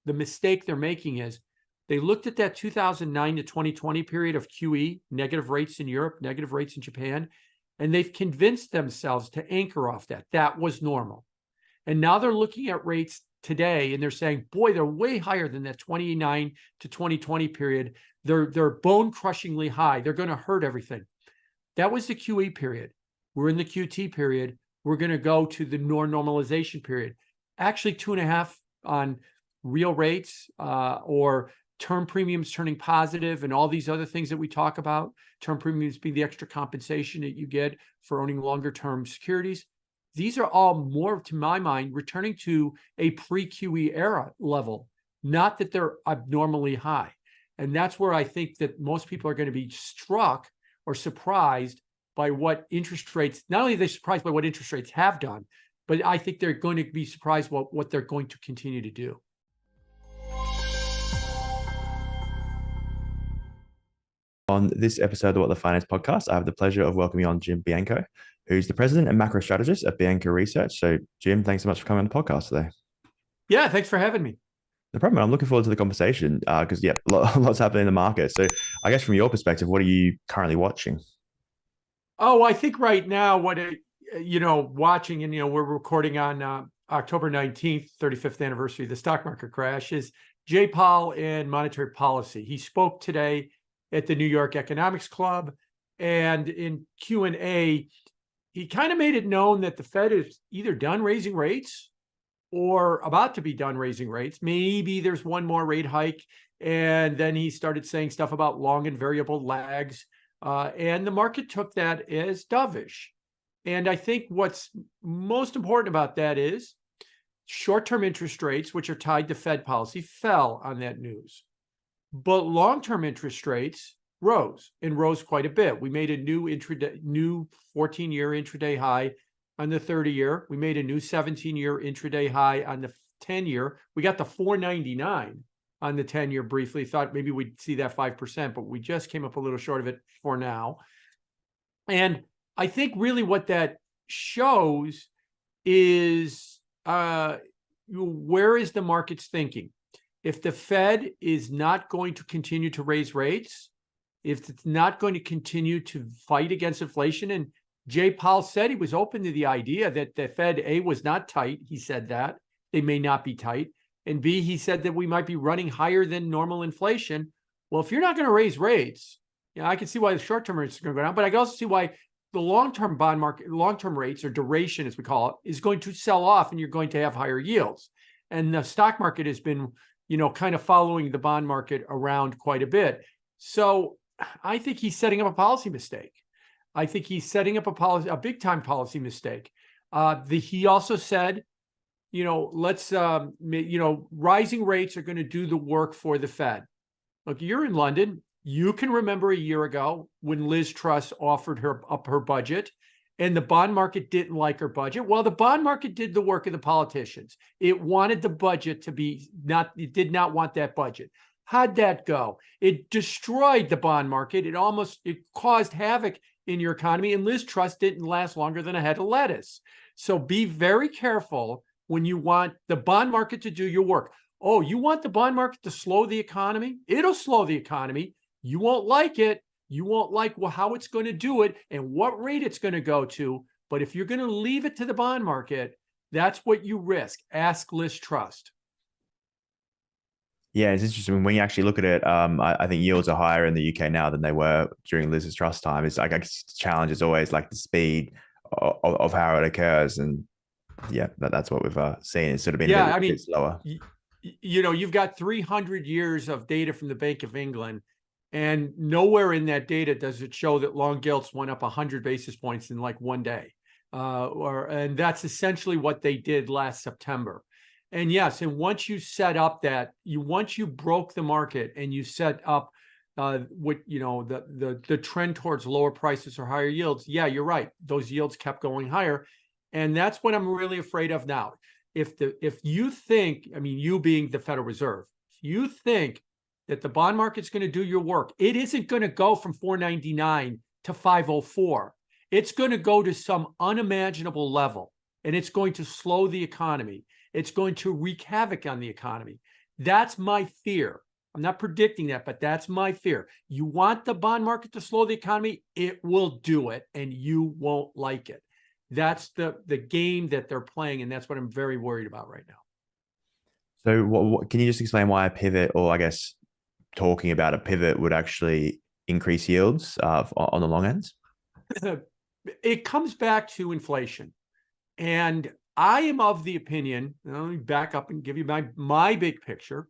the mistake they're making is they looked at that 2009 to 2020 period of QE, negative rates in Europe, negative rates in Japan, and they've convinced themselves to anchor off that. That was normal. And now they're looking at rates today and they're saying, boy, they're way higher than that 29 to 2020 period. They're bone crushingly high. They're going to hurt everything. That was the QE period. We're in the QT period. We're going to go to the normalization period. Actually, 2.5 on real rates or term premiums turning positive and all these other things that we talk about. Term premiums being the extra compensation that you get for owning longer term securities. These are all more, to my mind, returning to a pre-QE era level, not that they're abnormally high. And that's where I think that most people are going to be struck or surprised by what interest rates, not only are they surprised by what interest rates have done, but I think they're going to be surprised by what they're going to continue to do. On this episode of the What the Finance podcast, I have the pleasure of welcoming on Jim Bianco, who's the president and macro strategist at Bianco Research. So, Jim, thanks so much for coming on the podcast today. Yeah, thanks for having me. No problem. I'm looking forward to the conversation because, lots happening in the market. So, I guess from your perspective, what are you currently watching? Oh, I think right now watching, and we're recording on October 19th, 35th anniversary of the stock market crash, is Jay Powell and monetary policy. He spoke today at the New York Economics Club, and in Q&A, he kind of made it known that the Fed is either done raising rates or about to be done raising rates. Maybe there's one more rate hike, and then he started saying stuff about long and variable lags, and the market took that as dovish. And I think what's most important about that is short-term interest rates, which are tied to Fed policy, fell on that news. But long-term interest rates rose quite a bit. We made a new 14-year intraday high on the 30-year. We made a new 17-year intraday high on the 10-year. We got the 499 on the 10-year briefly. Thought maybe we'd see that 5%, but we just came up a little short of it for now. And I think really what that shows is where is the market's thinking? If the Fed is not going to continue to raise rates, if it's not going to continue to fight against inflation, and Jay Powell said he was open to the idea that the Fed, A, was not tight. He said that. They may not be tight. And B, he said that we might be running higher than normal inflation. Well, if you're not going to raise rates, I can see why the short-term rates are going to go down, but I can also see why the long-term bond market, long-term rates, or duration, as we call it, is going to sell off and you're going to have higher yields. And the stock market has been kind of following the bond market around quite a bit. So I think he's setting up a policy mistake. I think he's setting up a big time policy mistake. He also said, rising rates are going to do the work for the Fed. Look, you're in London. You can remember a year ago when Liz Truss offered up her budget and the bond market didn't like her budget. Well, the bond market did the work of the politicians. It wanted the budget to be it did not want that budget. How'd that go? It destroyed the bond market. It caused havoc in your economy, and Liz Truss didn't last longer than a head of lettuce. So be very careful when you want the bond market to do your work. Oh, you want the bond market to slow the economy? It'll slow the economy. You won't like it. You won't like how it's going to do it and what rate it's going to go to. But if you're going to leave it to the bond market, that's what you risk. Ask Liz Truss. Yeah, it's interesting when you actually look at it. I think yields are higher in the UK now than they were during Liz's Truss time. It's like, I guess the challenge is always like the speed of how it occurs, and that's what we've seen. It's sort of been a bit slower. You've got 300 years of data from the Bank of England, and nowhere in that data does it show that long gilts went up 100 basis points in like one day, and that's essentially what they did last September. And yes, and once you set up once you broke the market and you set up the trend towards lower prices or higher yields, yeah, you're right. Those yields kept going higher. And that's what I'm really afraid of now. If you think, you being the Federal Reserve, if you think that the bond market's going to do your work, it isn't going to go from 499 to 504. It's going to go to some unimaginable level, and it's going to slow the economy. It's going to wreak havoc on the economy. That's my fear. I'm not predicting that, but that's my fear. You want the bond market to slow the economy, it will do it, and you won't like it. That's the game that they're playing, and that's what I'm very worried about right now. So, what can you just explain why a pivot, or I guess talking about a pivot, would actually increase yields on the long ends? It comes back to inflation. And I am of the opinion, let me back up and give you my big picture.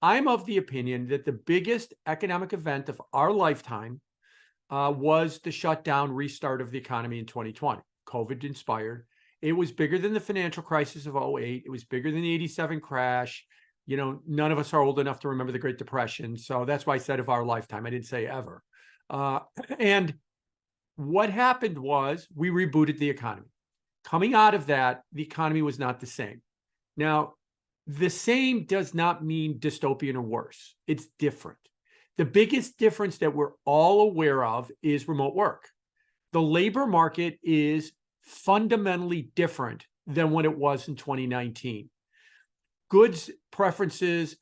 I'm of the opinion that the biggest economic event of our lifetime was the shutdown restart of the economy in 2020, COVID inspired. It was bigger than the financial crisis of 08. It was bigger than the 87 crash. You know, none of us are old enough to remember the Great Depression. So that's why I said of our lifetime. I didn't say ever. And what happened was we rebooted the economy. Coming out of that, the economy was not the same. Now, the same does not mean dystopian or worse. It's different. The biggest difference that we're all aware of is remote work. The labor market is fundamentally different than what it was in 2019. Goods preferences,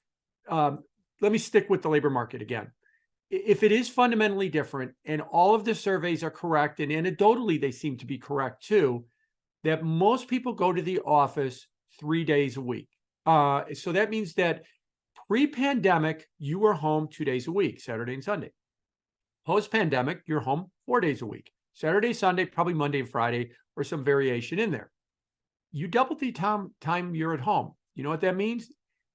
let me stick with the labor market again. If it is fundamentally different, and all of the surveys are correct, and anecdotally they seem to be correct too, that most people go to the office 3 days a week. So that means that pre-pandemic, you were home 2 days a week, Saturday and Sunday. Post-pandemic, you're home 4 days a week, Saturday, Sunday, probably Monday and Friday, or some variation in there. You doubled the time you're at home. You know what that means?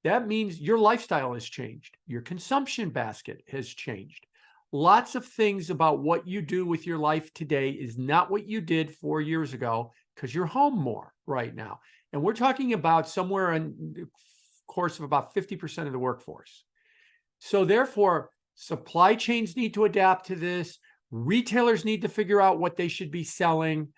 That means your lifestyle has changed. Your consumption basket has changed. Lots of things about what you do with your life today is not what you did 4 years ago, because you're home more right now. And we're talking about somewhere in the course of about 50% of the workforce. So therefore, supply chains need to adapt to this. Retailers need to figure out what they should be selling.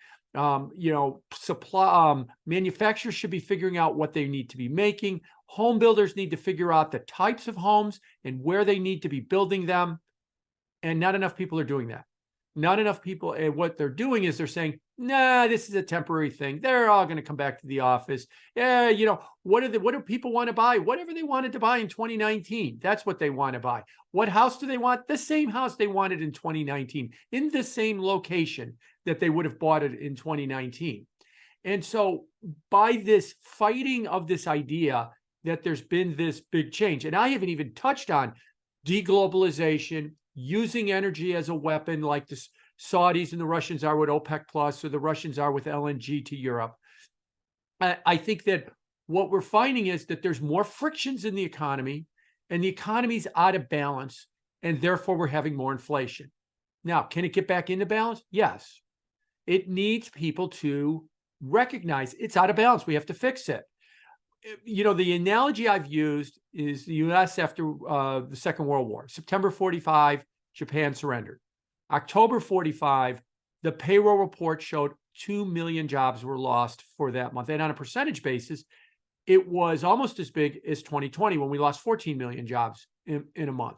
Manufacturers should be figuring out what they need to be making. Home builders need to figure out the types of homes and where they need to be building them. And not enough people are doing that. Not enough people. And what they're doing is they're saying, nah, this is a temporary thing. They're all going to come back to the office. Yeah, what do people want to buy? Whatever they wanted to buy in 2019, that's what they want to buy. What house do they want? The same house they wanted in 2019, in the same location that they would have bought it in 2019. And so by this fighting of this idea that there's been this big change, and I haven't even touched on deglobalization, using energy as a weapon like the Saudis and the Russians are with OPEC Plus, or the Russians are with LNG to Europe. I think that what we're finding is that there's more frictions in the economy, and the economy's out of balance, and therefore we're having more inflation. Now, can it get back into balance? Yes. It needs people to recognize it's out of balance. We have to fix it. The analogy I've used is the U.S. after the Second World War. September 45, Japan surrendered. October 45, the payroll report showed 2 million jobs were lost for that month. And on a percentage basis, it was almost as big as 2020 when we lost 14 million jobs in a month.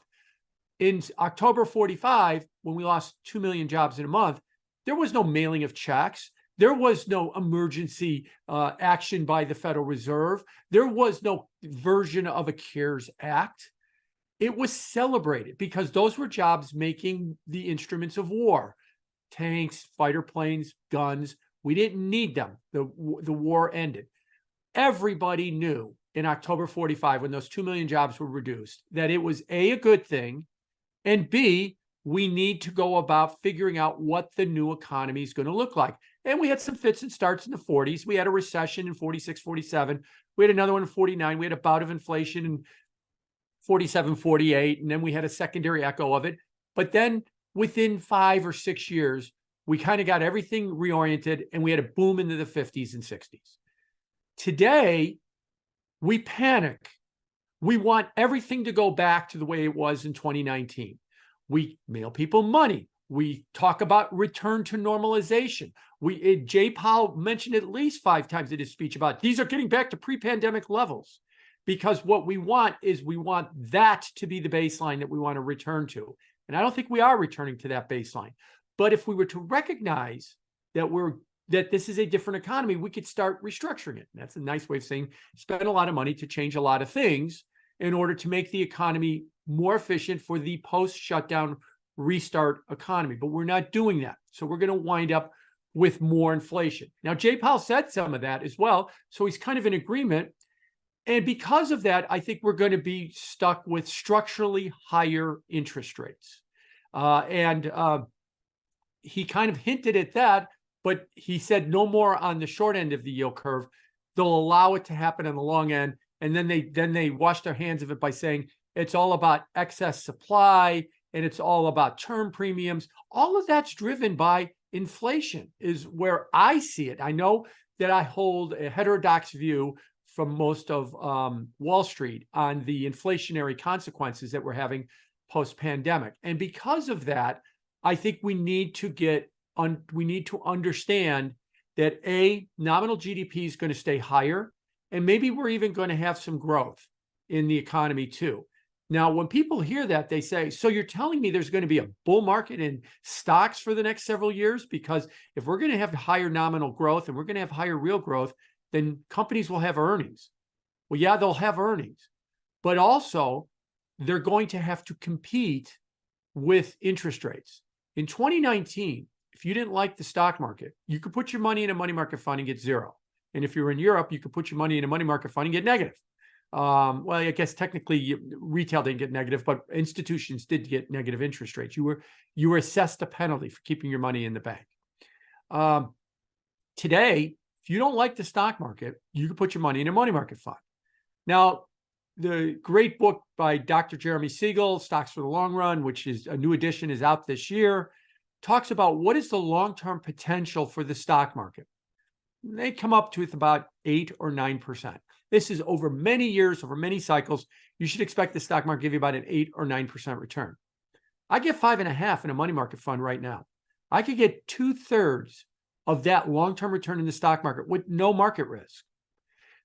In October 45, when we lost 2 million jobs in a month, there was no mailing of checks. There was no emergency action by the Federal Reserve. There was no version of a CARES Act. It was celebrated because those were jobs making the instruments of war, tanks, fighter planes, guns. We didn't need them. The war ended. Everybody knew in October 45, when those 2 million jobs were reduced, that it was A, a good thing, and B, we need to go about figuring out what the new economy is going to look like. And we had some fits and starts in the 40s. We had a recession in 46, 47. We had another one in 49. We had a bout of inflation in 47, 48. And then we had a secondary echo of it. But then within 5 or 6 years, we kind of got everything reoriented, and we had a boom into the 50s and 60s. Today, we panic. We want everything to go back to the way it was in 2019. We mail people money. We talk about return to normalization. Jay Powell mentioned at least 5 times in his speech about these are getting back to pre-pandemic levels, because what we want is we want that to be the baseline that we want to return to. And I don't think we are returning to that baseline. But if we were to recognize that this is a different economy, we could start restructuring it. And that's a nice way of saying spend a lot of money to change a lot of things. in order to make the economy more efficient for the post-shutdown restart economy. But we're not doing that. So we're going to wind up with more inflation. Now, Jay Powell said some of that as well. So he's kind of in agreement. And because of that, I think we're going to be stuck with structurally higher interest rates. He kind of hinted at that, but he said no more on the short end of the yield curve. They'll allow it to happen on the long end. And then they wash their hands of it by saying it's all about excess supply and it's all about term premiums. All of that's driven by inflation is where I see it. I know that I hold a heterodox view from most of Wall Street on the inflationary consequences that we're having post-pandemic. And because of that, I think we need to understand that nominal GDP is going to stay higher, and maybe we're even going to have some growth in the economy too. Now, when people hear that, they say, so you're telling me there's going to be a bull market in stocks for the next several years? Because if we're going to have higher nominal growth and we're going to have higher real growth, then companies will have earnings. Well, yeah, they'll have earnings, but also they're going to have to compete with interest rates. In 2019, if you didn't like the stock market, you could put your money in a money market fund and get zero. And if you're in Europe, you could put your money in a money market fund and get negative. Well, I guess technically retail didn't get negative, but institutions did get negative interest rates. You were assessed a penalty for keeping your money in the bank. Today, if you don't like the stock market, you can put your money in a money market fund. Now, the great book by Dr. Jeremy Siegel, Stocks for the Long Run, which is a new edition, is out this year, talks about what is the long-term potential for the stock market. They come up with about 8 or 9%. This is over many years, over many cycles. You should expect the stock market to give you about an 8 or 9% return. I get 5.5% in a money market fund right now. I could get 2/3 of that long-term return in the stock market with no market risk.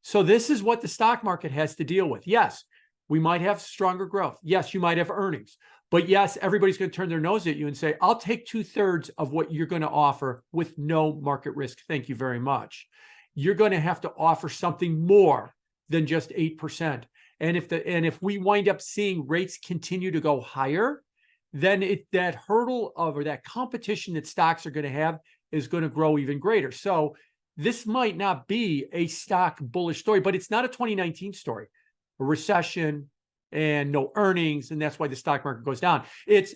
So this is what the stock market has to deal with. Yes, we might have stronger growth. Yes, you might have earnings. But yes, everybody's going to turn their nose at you and say, I'll take 2/3 of what you're going to offer with no market risk. Thank you very much. You're going to have to offer something more than just 8%. And if we wind up seeing rates continue to go higher, then that hurdle or that competition that stocks are going to have is going to grow even greater. So this might not be a stock bullish story, but it's not a 2019 story. A recession and no earnings, and that's why the stock market goes down.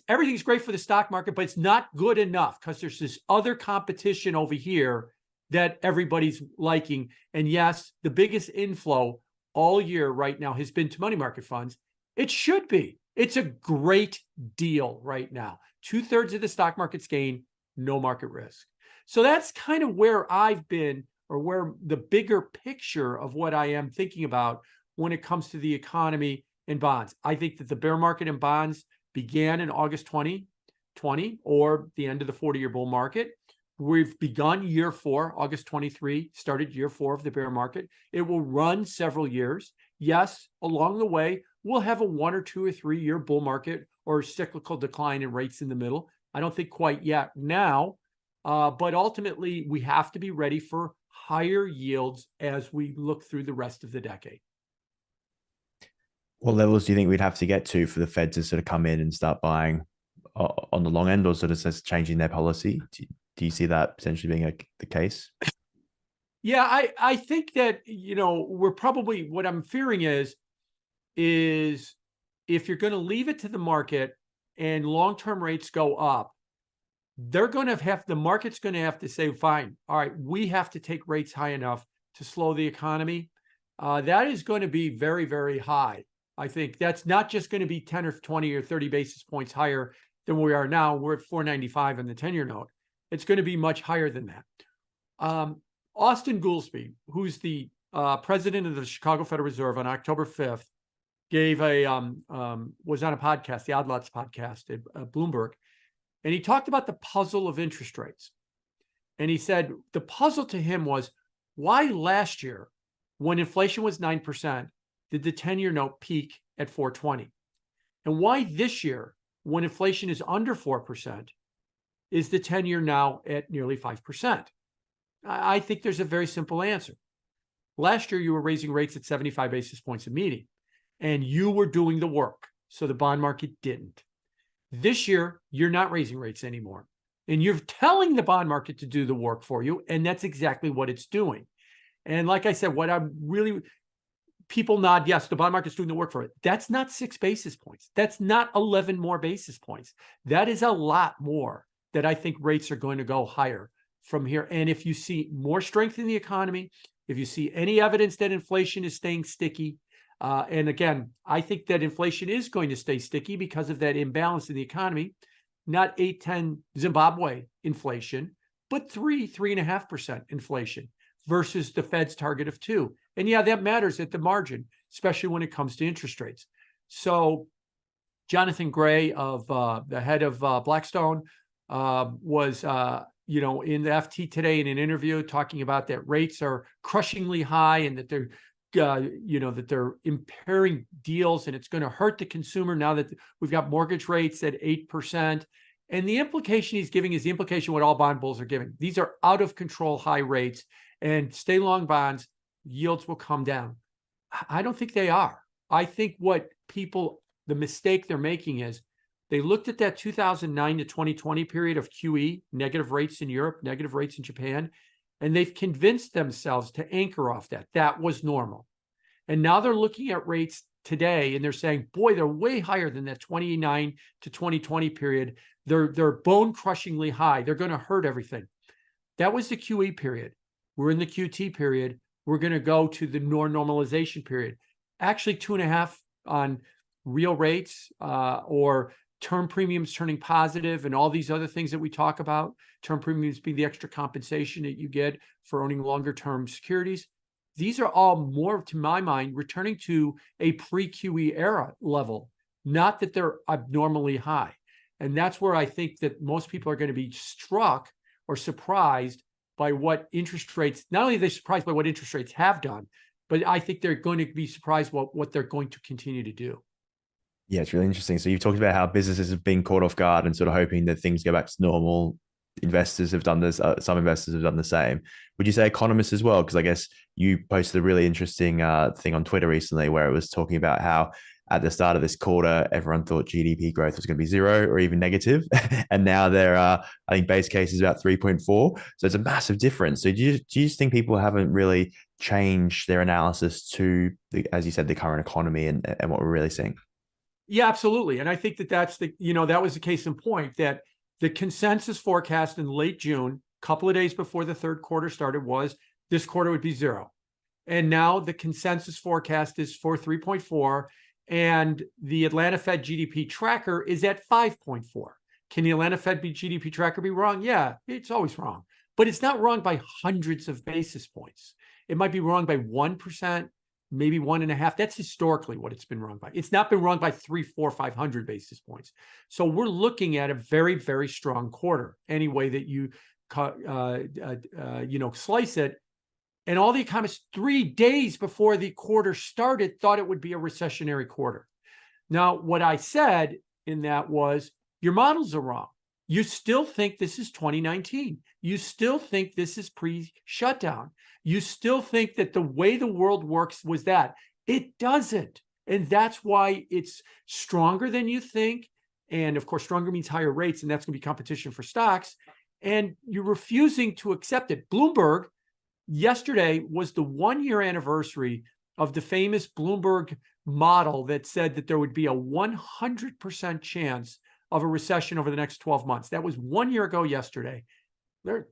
Everything's great for the stock market, but it's not good enough because there's this other competition over here that everybody's liking. And yes, the biggest inflow all year right now has been to money market funds. It should be. It's a great deal right now. 2/3 of the stock market's gain, no market risk. So that's kind of where I've been, or where the bigger picture of what I am thinking about when it comes to the economy and bonds. I think that the bear market in bonds began in August 2020, or the end of the 40-year bull market. We've begun year 4, August 23, started year 4 of the bear market. It will run several years. Yes, along the way, we'll have a 1 or 2 or 3 year bull market or cyclical decline in rates in the middle. I don't think quite yet now, but ultimately we have to be ready for higher yields as we look through the rest of the decade. What levels do you think we'd have to get to for the Fed to sort of come in and start buying on the long end, or sort of changing their policy? Do you see that potentially being the case? Yeah, I think that, we're probably, what I'm fearing is if you're going to leave it to the market and long-term rates go up, the market's going to have to say, fine, all right, we have to take rates high enough to slow the economy. That is going to be very, very high. I think that's not just going to be 10 or 20 or 30 basis points higher than we are now. We're at 4.95 in the 10-year note. It's going to be much higher than that. Austin Goolsbee, who's the president of the Chicago Federal Reserve, on October 5th, was on a podcast, the Odd Lots podcast at Bloomberg, and he talked about the puzzle of interest rates. And he said the puzzle to him was, why last year, when inflation was 9%, did the 10-year note peak at 4.20? And why this year, when inflation is under 4%, is the 10-year now at nearly 5%? I think there's a very simple answer. Last year, you were raising rates at 75 basis points a meeting. and you were doing the work. So the bond market didn't. This year, you're not raising rates anymore. And you're telling the bond market to do the work for you. And that's exactly what it's doing. And like I said, people nod, yes, the bond market's doing the work for it. That's not 6 basis points. That's not 11 more basis points. That is a lot more that I think rates are going to go higher from here. And if you see more strength in the economy, if you see any evidence that inflation is staying sticky, and again, I think that inflation is going to stay sticky because of that imbalance in the economy, not 8-10 Zimbabwe inflation, but 3.5% inflation versus the Fed's target of 2. And yeah, that matters at the margin, especially when it comes to interest rates. So Jonathan Gray, of the head of Blackstone, was in the FT today in an interview talking about that rates are crushingly high and that they're that they're impairing deals and it's going to hurt the consumer now that we've got mortgage rates at 8%. And the implication he's giving is the implication what all bond bulls are giving. These are out of control high rates, and stay long bonds, yields will come down. I don't think they are. I think the mistake they're making is they looked at that 2009 to 2020 period of QE, negative rates in Europe, negative rates in Japan, and they've convinced themselves to anchor off that. That was normal. And now they're looking at rates today and they're saying, boy, they're way higher than that 29 to 2020 period. They're bone crushingly high. They're going to hurt everything. That was the QE period. We're in the QT period. We're going to go to the normalization period. Actually, 2.5 on real rates or term premiums turning positive and all these other things that we talk about. Term premiums being the extra compensation that you get for owning longer term securities. These are all more, to my mind, returning to a pre-QE era level, not that they're abnormally high. And that's where I think that most people are going to be struck or surprised by what interest rates, not only are they surprised by what interest rates have done, but I think they're going to be surprised what they're going to continue to do. Yeah, it's really interesting. So you've talked about how businesses have been caught off guard and sort of hoping that things go back to normal. Investors have done this. Some investors have done the same. Would you say economists as well? Because I guess you posted a really interesting thing on Twitter recently where it was talking about how at the start of this quarter, everyone thought GDP growth was going to be 0 or even negative. And now there are, I think base case is about 3.4. So it's a massive difference. So do you just think people haven't really changed their analysis to, as you said, the current economy and what we're really seeing? Yeah, absolutely. And I think that that was the case in point, that the consensus forecast in late June, a couple of days before the third quarter started, was this quarter would be 0. And now the consensus forecast is for 3.4, and the Atlanta Fed GDP tracker is at 5.4. Can the Atlanta Fed GDP tracker be wrong? Yeah, it's always wrong. But it's not wrong by hundreds of basis points. It might be wrong by 1%, maybe 1.5. That's historically what it's been wrong by. It's not been wrong by 300, 400, 500 basis points. So we're looking at a very, very strong quarter, any way that you, slice it. And all the economists 3 days before the quarter started thought it would be a recessionary quarter. Now, what I said in that was, your models are wrong. You still think this is 2019. You still think this is pre-shutdown. You still think that the way the world works was that. It doesn't. And that's why it's stronger than you think. And of course, stronger means higher rates, and that's going to be competition for stocks. And you're refusing to accept it. Bloomberg, yesterday was the 1-year anniversary of the famous Bloomberg model that said that there would be a 100% chance of a recession over the next 12 months. That was 1 year ago yesterday.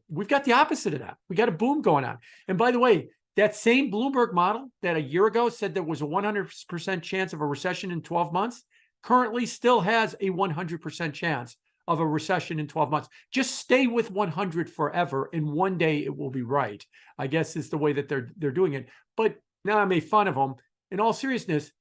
We've got the opposite of that. We got a boom going on. And by the way, that same Bloomberg model that a year ago said there was a 100% chance of a recession in 12 months currently still has a 100% chance of a recession in 12 months. Just stay with 100 forever, and one day it will be right, I guess is the way that they're doing it. But now I made fun of them. In all seriousness,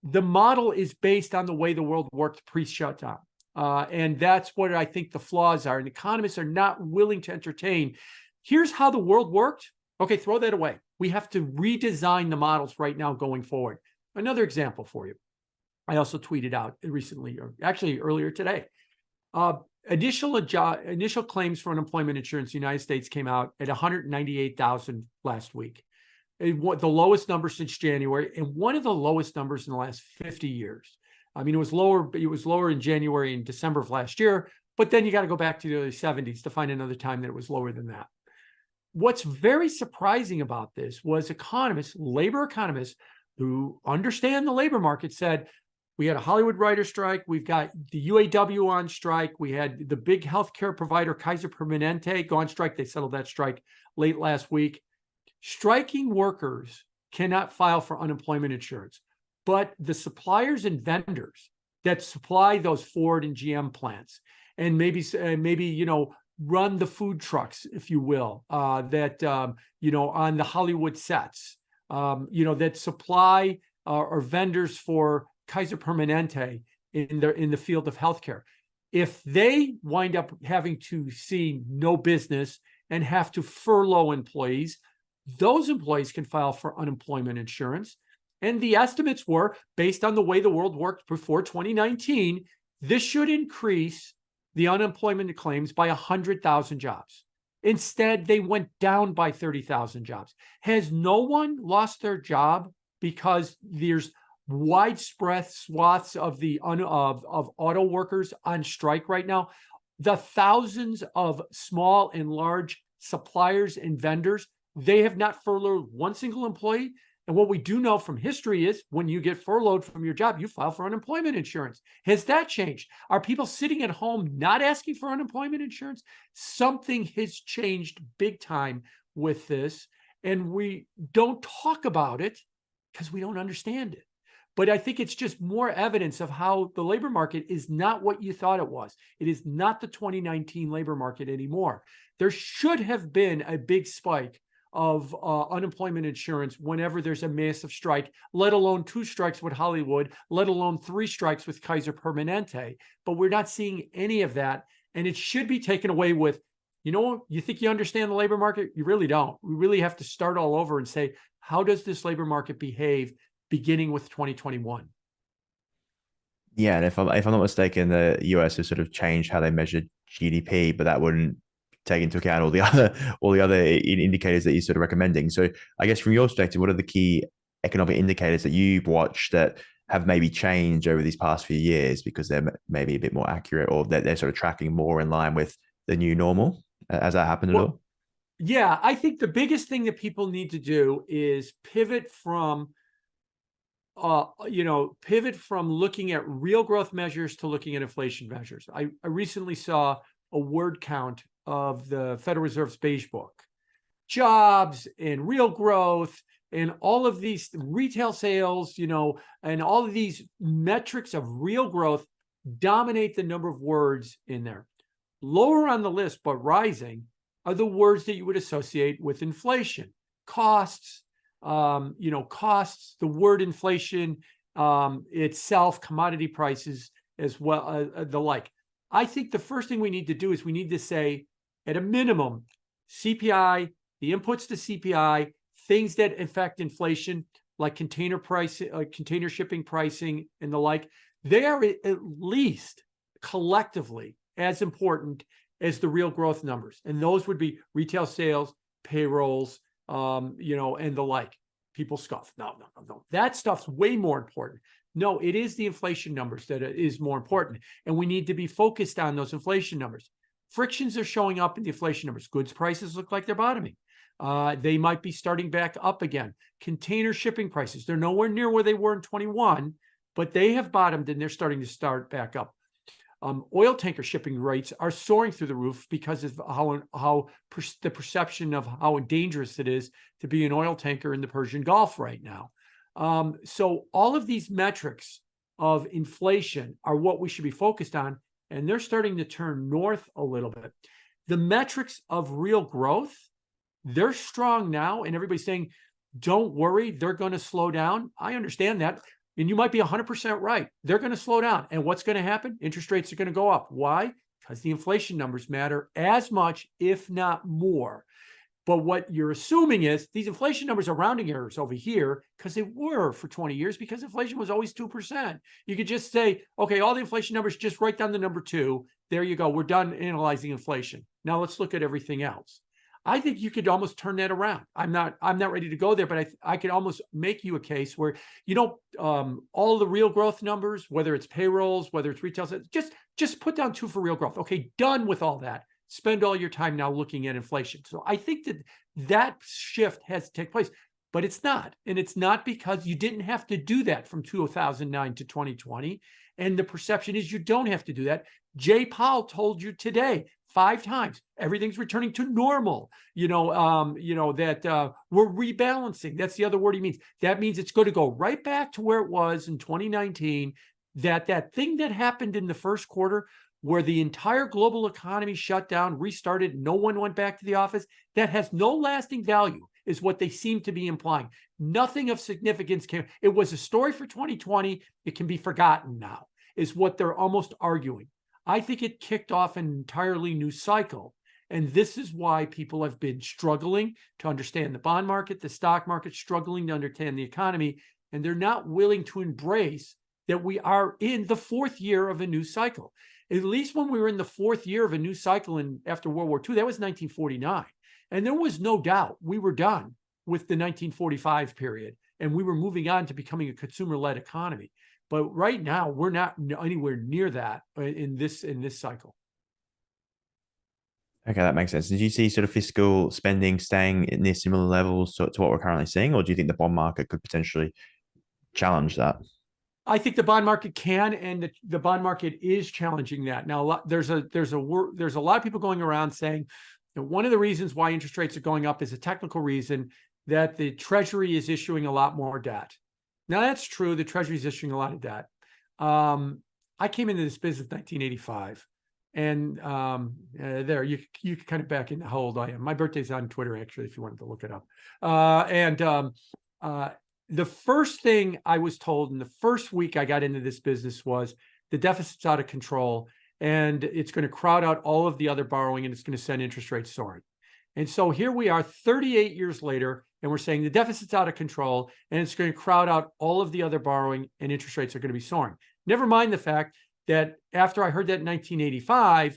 the model is based on the way the world worked pre-shutdown. And that's what I think the flaws are. And economists are not willing to entertain. Here's how the world worked. Okay, throw that away. We have to redesign the models right now going forward. Another example for you. I also tweeted out recently, or actually earlier today. Initial claims for unemployment insurance in the United States came out at 198,000 last week. The lowest number since January, and one of the lowest numbers in the last 50 years. I mean, it was lower in January and December of last year, but then you got to go back to the early 70s to find another time that it was lower than that. What's very surprising about this was labor economists who understand the labor market said, we had a Hollywood writer strike. We've got the UAW on strike. We had the big healthcare provider, Kaiser Permanente, go on strike. They settled that strike late last week. Striking workers cannot file for unemployment insurance, but the suppliers and vendors that supply those Ford and GM plants, and maybe run the food trucks, if you will, on the Hollywood sets, that supply or vendors for Kaiser Permanente in the field of healthcare. If they wind up having to see no business and have to furlough employees, those employees can file for unemployment insurance. And the estimates were, based on the way the world worked before 2019, this should increase the unemployment claims by 100,000 jobs. Instead, they went down by 30,000 jobs. Has no one lost their job because there's widespread swaths of auto workers on strike right now? The thousands of small and large suppliers and vendors, they have not furloughed one single employee. And what we do know from history is when you get furloughed from your job, you file for unemployment insurance. Has that changed? Are people sitting at home not asking for unemployment insurance? Something has changed big time with this. And we don't talk about it because we don't understand it. But I think it's just more evidence of how the labor market is not what you thought it was. It is not the 2019 labor market anymore. There should have been a big spike of unemployment insurance whenever there's a massive strike, let alone 2 strikes with Hollywood, let alone 3 strikes with Kaiser Permanente. But we're not seeing any of that. And it should be taken away with, you think you understand the labor market? You really don't. We really have to start all over and say, how does this labor market behave beginning with 2021? Yeah, and if I'm not mistaken, the US has sort of changed how they measure GDP, but that wouldn't take into account all the other indicators that you're sort of recommending. So I guess from your perspective, what are the key economic indicators that you've watched that have maybe changed over these past few years because they're maybe a bit more accurate, or that they're sort of tracking more in line with the new normal? Has that happened at all? Yeah, I think the biggest thing that people need to do is pivot from looking at real growth measures to looking at inflation measures. I recently saw a word count of the Federal Reserve's Beige Book. Jobs and real growth and all of these retail sales, and all of these metrics of real growth dominate the number of words in there. Lower on the list, but rising, are the words that you would associate with inflation. Costs, the word inflation itself, commodity prices as well, the like. I think the first thing we need to do is we need to say, at a minimum, CPI, the inputs to CPI, things that affect inflation, like container pricing, container shipping pricing, and the like, they are at least collectively as important as the real growth numbers. And those would be retail sales, payrolls, and the like. People scoff. No. That stuff's way more important. No, it is the inflation numbers that is more important. And we need to be focused on those inflation numbers. Frictions are showing up in the inflation numbers. Goods prices look like they're bottoming. They might be starting back up again. Container shipping prices, they're nowhere near where they were in 21, but they have bottomed and they're starting to start back up. Oil tanker shipping rates are soaring through the roof because of the perception of how dangerous it is to be an oil tanker in the Persian Gulf right now. So all of these metrics of inflation are what we should be focused on, and they're starting to turn north a little bit. The metrics of real growth, they're strong now, and everybody's saying, don't worry, they're going to slow down. I understand that. And you might be 100% right. They're going to slow down. And what's going to happen? Interest rates are going to go up. Why? Because the inflation numbers matter as much, if not more. But what you're assuming is these inflation numbers are rounding errors over here because they were for 20 years because inflation was always 2%. You could just say, okay, all the inflation numbers, just write down the number 2. There you go. We're done analyzing inflation. Now let's look at everything else. I think you could almost turn that around. I'm not ready to go there, but I could almost make you a case where, all the real growth numbers, whether it's payrolls, whether it's retail, just put down 2 for real growth. Okay, done with all that. Spend all your time now looking at inflation. So I think that shift has to take place, but it's not. And it's not because you didn't have to do that from 2009 to 2020. And the perception is you don't have to do that. Jay Powell told you today 5 times everything's returning to normal. That we're rebalancing. That's the other word he means. That means it's going to go right back to where it was in 2019. That thing that happened in the first quarter, where the entire global economy shut down, restarted, no one went back to the office, that has no lasting value, is what they seem to be implying. Nothing of significance came. It was a story for 2020. It can be forgotten now, is what they're almost arguing. I think it kicked off an entirely new cycle. And this is why people have been struggling to understand the bond market, the stock market, struggling to understand the economy. And they're not willing to embrace that we are in the 4th year of a new cycle. At least when we were in the 4th year of a new cycle after World War II, that was 1949. And there was no doubt we were done with the 1945 period. And we were moving on to becoming a consumer-led economy. But right now, we're not anywhere near that in this cycle. Okay, that makes sense. Did you see sort of fiscal spending staying near similar levels to what we're currently seeing, or do you think the bond market could potentially challenge that? I think the bond market can, and the bond market is challenging that. Now, there's a lot of people going around saying that one of the reasons why interest rates are going up is a technical reason, that the Treasury is issuing a lot more debt. Now, that's true. The Treasury is issuing a lot of debt. I came into this business in 1985. And there, you can kind of back into how old I am. My birthday's on Twitter, actually, if you wanted to look it up. The first thing I was told in the first week I got into this business was the deficit's out of control, and it's going to crowd out all of the other borrowing, and it's going to send interest rates soaring. And so here we are 38 years later, and we're saying the deficit's out of control, and it's going to crowd out all of the other borrowing, and interest rates are going to be soaring. Never mind the fact that after I heard that in 1985,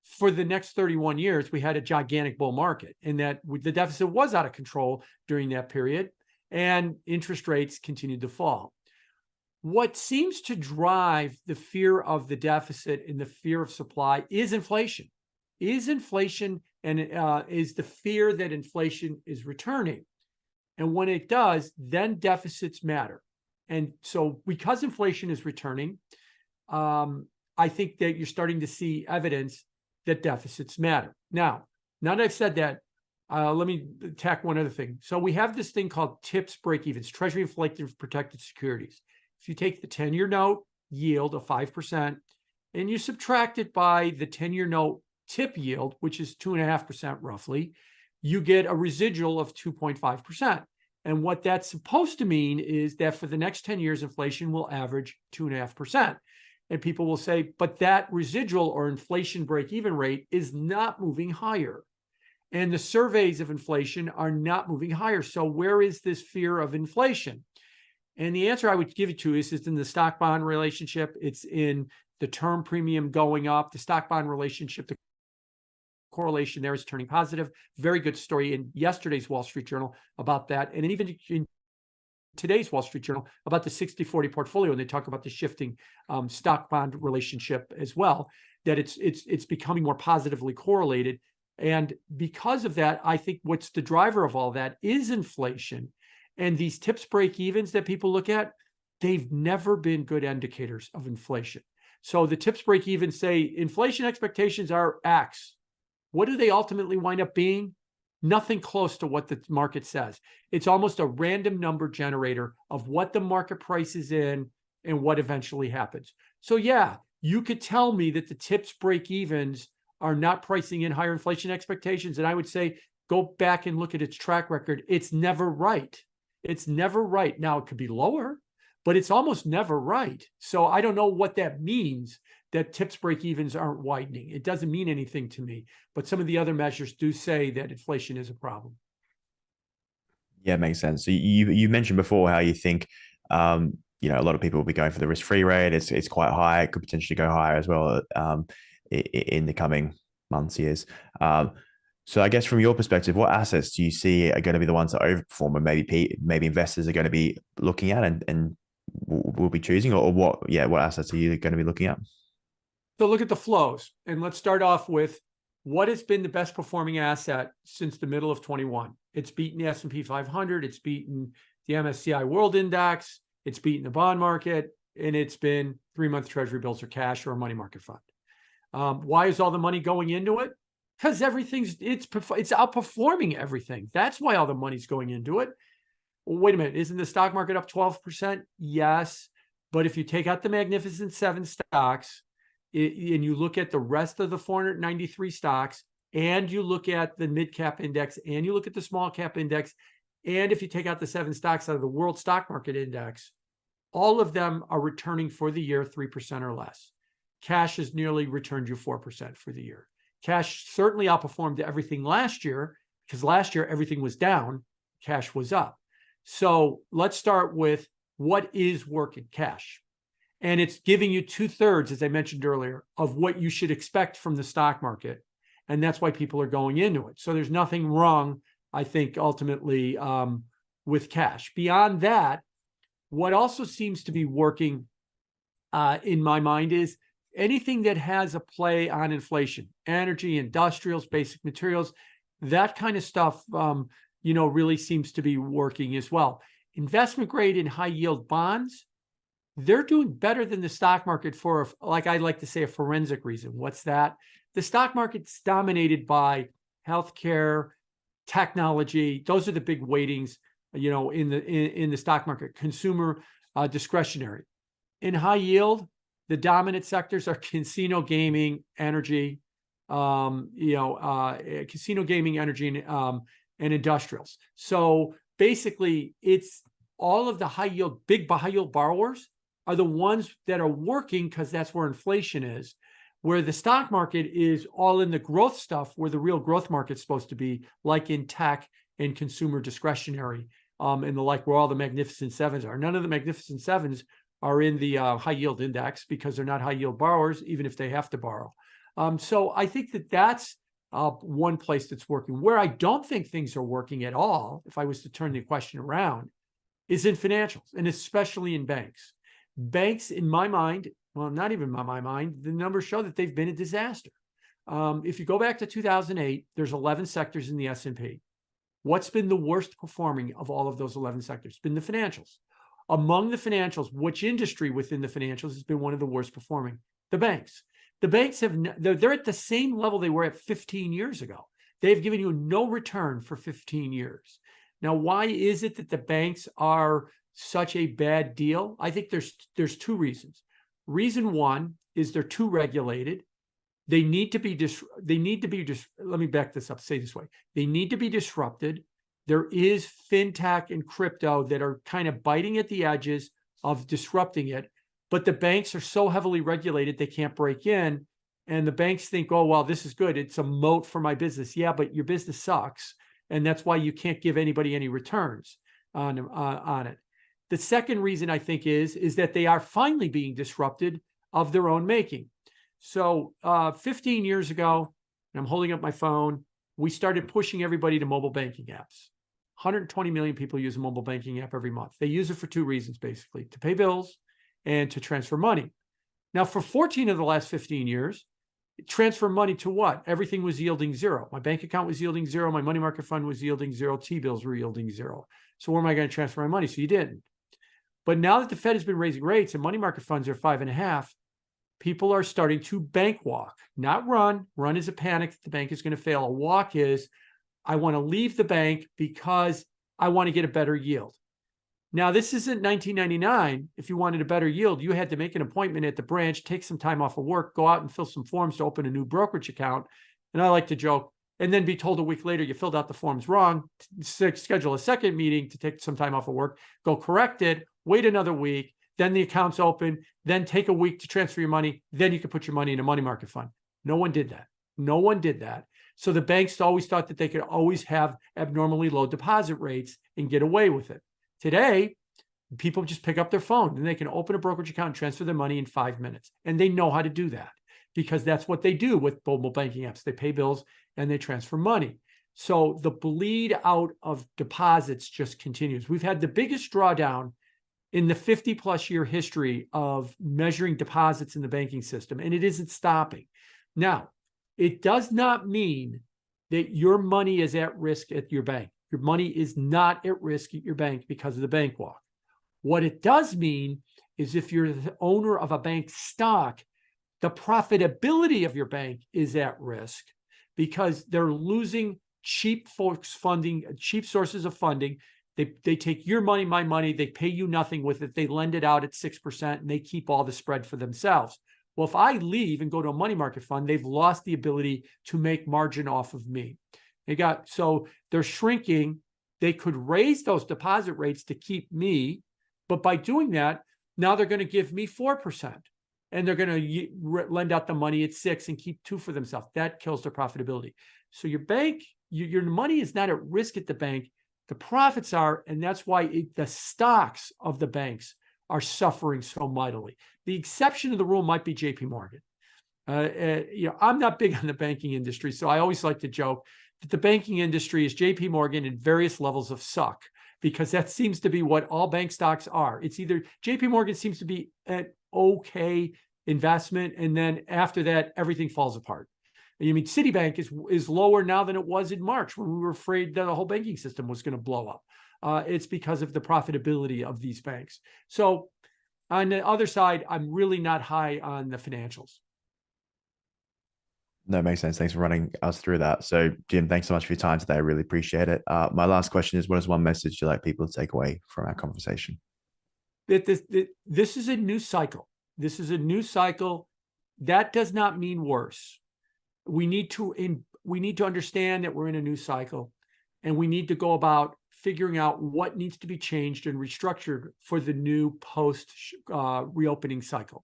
for the next 31 years, we had a gigantic bull market, and that the deficit was out of control during that period, and interest rates continued to fall. What seems to drive the fear of the deficit and the fear of supply is inflation. And is the fear that inflation is returning. And when it does, then deficits matter. And so because inflation is returning, I think that you're starting to see evidence that deficits matter. Now that I've said that, let me tack one other thing. So we have this thing called TIPS break-evens, Treasury Inflation Protected Securities. If you take the 10-year note yield of 5% and you subtract it by the 10-year note tip yield, which is 2.5% roughly, you get a residual of 2.5%. And what that's supposed to mean is that for the next 10 years, inflation will average 2.5%. And people will say, but that residual or inflation break-even rate is not moving higher. And the surveys of inflation are not moving higher. So where is this fear of inflation? And the answer I would give it to is it's in the stock bond relationship. It's in the term premium going up, the stock bond relationship, the correlation there is turning positive. Very good story in yesterday's Wall Street Journal about that. And even in today's Wall Street Journal about the 60-40 portfolio, and they talk about the shifting stock bond relationship as well, that it's becoming more positively correlated. And because of that, I think what's the driver of all that is inflation. And these TIPS break-evens that people look at, they've never been good indicators of inflation. So the TIPS break-evens say inflation expectations are X. What do they ultimately wind up being? Nothing close to what the market says. It's almost a random number generator of what the market price is in and what eventually happens. So yeah, you could tell me that the TIPS break-evens are not pricing in higher inflation expectations. And I would say, go back and look at its track record. It's never right. It's never right. Now, it could be lower, but it's almost never right. So I don't know what that means, that TIPS break-evens aren't widening. It doesn't mean anything to me, but some of the other measures do say that inflation is a problem. Yeah, makes sense. So you mentioned before how you think, a lot of people will be going for the risk-free rate. It's quite high. It could potentially go higher as well in the coming months, years. So I guess from your perspective, what assets do you see are going to be the ones that overperform, and maybe investors are going to be looking at and will be choosing, or what? Yeah, what assets are you going to be looking at? So look at the flows, and let's start off with what has been the best performing asset since the middle of 21. It's beaten the S&P 500, it's beaten the MSCI World Index, it's beaten the bond market, and it's been 3-month Treasury bills or cash or a money market fund. Why is all the money going into it? Because it's outperforming everything. That's why all the money's going into it. Well, wait a minute, isn't the stock market up 12%? Yes, but if you take out the Magnificent Seven stocks, and you look at the rest of the 493 stocks, and you look at the mid cap index, and you look at the small cap index, and if you take out the 7 stocks out of the world stock market index, all of them are returning for the year 3% or less. Cash has nearly returned you 4% for the year. Cash certainly outperformed everything last year, because last year everything was down, cash was up. So let's start with what is working. Cash. And it's giving you 2/3, as I mentioned earlier, of what you should expect from the stock market. And that's why people are going into it. So there's nothing wrong, I think, ultimately with cash. Beyond that, what also seems to be working in my mind is anything that has a play on inflation, energy, industrials, basic materials, that kind of stuff, really seems to be working as well. Investment grade and high yield bonds, they're doing better than the stock market for, like I like to say, a forensic reason. What's that? The stock market's dominated by healthcare, technology. Those are the big weightings, in the stock market. Consumer discretionary. In high yield, the dominant sectors are casino, gaming, energy, and industrials. So basically, it's all of the big high yield borrowers are the ones that are working because that's where inflation is, where the stock market is all in the growth stuff, where the real growth market's supposed to be, like in tech and consumer discretionary, and the like, where all the Magnificent Sevens are. None of the Magnificent Sevens are in the high yield index because they're not high yield borrowers, even if they have to borrow. So I think that's one place that's working. Where I don't think things are working at all, if I was to turn the question around, is in financials, and especially in banks. Banks, in my mind, well, not even in my mind, the numbers show that they've been a disaster. If you go back to 2008, there's 11 sectors in the S&P. What's been the worst performing of all of those 11 sectors? It's been the financials. Among the financials, which industry within the financials has been one of the worst performing? The banks. The banks they're at the same level they were at 15 years ago. They've given you no return for 15 years. Now, why is it that the banks are such a bad deal? I think there's 2 reasons. Reason one is they're too regulated. They need to be let me back this up, say this way. They need to be disrupted. There is fintech and crypto that are kind of biting at the edges of disrupting it, but the banks are so heavily regulated they can't break in. And the banks think, oh, well, this is good. It's a moat for my business. Yeah, but your business sucks. And that's why you can't give anybody any returns on it. The second reason I think is that they are finally being disrupted of their own making. So 15 years ago, and I'm holding up my phone, we started pushing everybody to mobile banking apps. 120 million people use a mobile banking app every month. They use it for 2 reasons, basically, to pay bills and to transfer money. Now, for 14 of the last 15 years, transfer money to what? Everything was yielding 0. My bank account was yielding 0. My money market fund was yielding 0. T-bills were yielding 0. So where am I going to transfer my money? So you didn't. But now that the Fed has been raising rates and money market funds are 5.5, people are starting to bank walk, not run. Run is a panic that the bank is going to fail. A walk is, I want to leave the bank because I want to get a better yield. Now, this isn't 1999. If you wanted a better yield, you had to make an appointment at the branch, take some time off of work, go out and fill some forms to open a new brokerage account. And I like to joke, and then be told a week later you filled out the forms wrong, schedule a second meeting to take some time off of work, go correct it, wait another week, then the account's open, then take a week to transfer your money, then you can put your money in a money market fund. No one did that. No one did that. So the banks always thought that they could always have abnormally low deposit rates and get away with it. Today, people just pick up their phone and they can open a brokerage account and transfer their money in 5 minutes. And they know how to do that. because that's what they do with mobile banking apps. They pay bills and they transfer money. So the bleed out of deposits just continues. We've had the biggest drawdown in the 50 plus year history of measuring deposits in the banking system, and it isn't stopping. Now, it does not mean that your money is at risk at your bank. Your money is not at risk at your bank because of the bank walk. What it does mean is if you're the owner of a bank stock, the profitability of your bank is at risk because they're losing cheap folks funding, cheap sources of funding. They take your money, my money, they pay you nothing with it. They lend it out at 6% and they keep all the spread for themselves. Well, if I leave and go to a money market fund, they've lost the ability to make margin off of me. So they're shrinking. They could raise those deposit rates to keep me, but by doing that, now they're going to give me 4%, and they're going to lend out the money at 6% and keep 2% for themselves. That kills their profitability. So your bank, your money is not at risk at the bank. The profits are, and that's why the stocks of the banks are suffering so mightily. The exception of the rule might be JP Morgan. I'm not big on the banking industry, so I always like to joke that the banking industry is JP Morgan in various levels of suck, because that seems to be what all bank stocks are. It's either JP Morgan seems to be an okay investment, and then after that, everything falls apart. I mean, Citibank is lower now than it was in March when we were afraid that the whole banking system was going to blow up. It's because of the profitability of these banks. So on the other side, I'm really not high on the financials. No, makes sense. Thanks for running us through that. So, Jim, thanks so much for your time today. I really appreciate it. My last question is, what is one message you'd like people to take away from our conversation? That this is a new cycle. This is a new cycle. That does not mean worse. We need to understand that we're in a new cycle, and we need to go about figuring out what needs to be changed and restructured for the new post reopening cycle.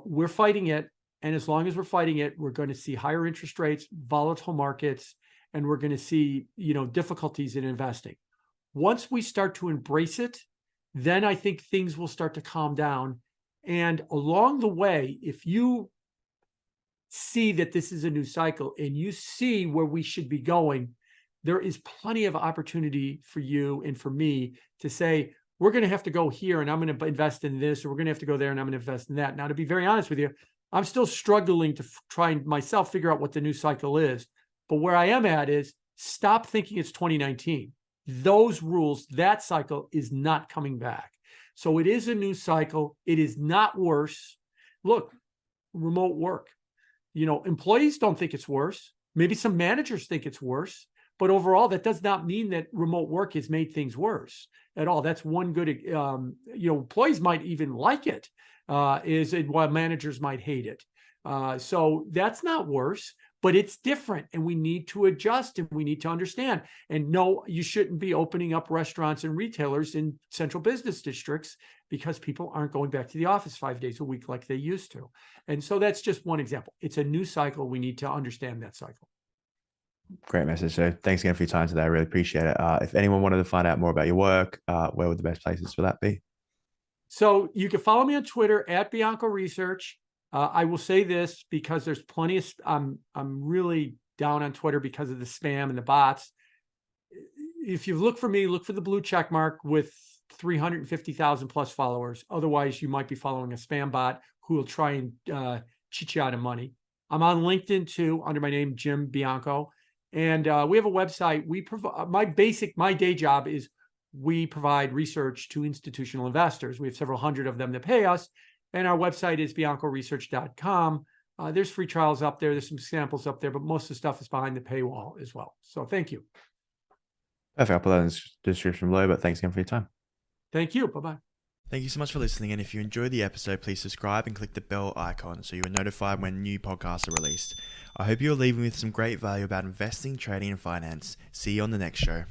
We're fighting it. And as long as we're fighting it, we're going to see higher interest rates, volatile markets, and we're going to see, difficulties in investing. Once we start to embrace it, then I think things will start to calm down. And along the way, if you see that this is a new cycle and you see where we should be going, there is plenty of opportunity for you and for me to say, we're going to have to go here and I'm going to invest in this, or we're going to have to go there and I'm going to invest in that. Now, to be very honest with you, I'm still struggling to try and myself figure out what the new cycle is. But where I am at is stop thinking it's 2019. Those rules, that cycle is not coming back. So it is a new cycle. It is not worse. Look, remote work. Employees don't think it's worse. Maybe some managers think it's worse. But overall, that does not mean that remote work has made things worse at all. That's one good, employees might even like it. While managers might hate it. So that's not worse, but it's different, and we need to adjust and we need to understand. And no, you shouldn't be opening up restaurants and retailers in central business districts because people aren't going back to the office 5 days a week like they used to. And so that's just one example. It's a new cycle. We need to understand that cycle. Great message. So thanks again for your time today. I really appreciate it. If anyone wanted to find out more about your work, where would the best places for that be? So you can follow me on Twitter at Bianco Research. I will say this because there's plenty of, I'm really down on Twitter because of the spam and the bots. If you look for me, look for the blue check mark with 350,000 plus followers. Otherwise, you might be following a spam bot who will try and cheat you out of money. I'm on LinkedIn too, under my name, Jim Bianco. And we have a website. We provide my day job is we provide research to institutional investors. We have several hundred of them that pay us. And our website is biancoresearch.com. There's free trials up there. There's some samples up there, but most of the stuff is behind the paywall as well. So thank you. Perfect. I'll put that in the description below, but thanks again for your time. Thank you. Bye-bye. Thank you so much for listening. And if you enjoyed the episode, please subscribe and click the bell icon so you are notified when new podcasts are released. I hope you're leaving with some great value about investing, trading, and finance. See you on the next show.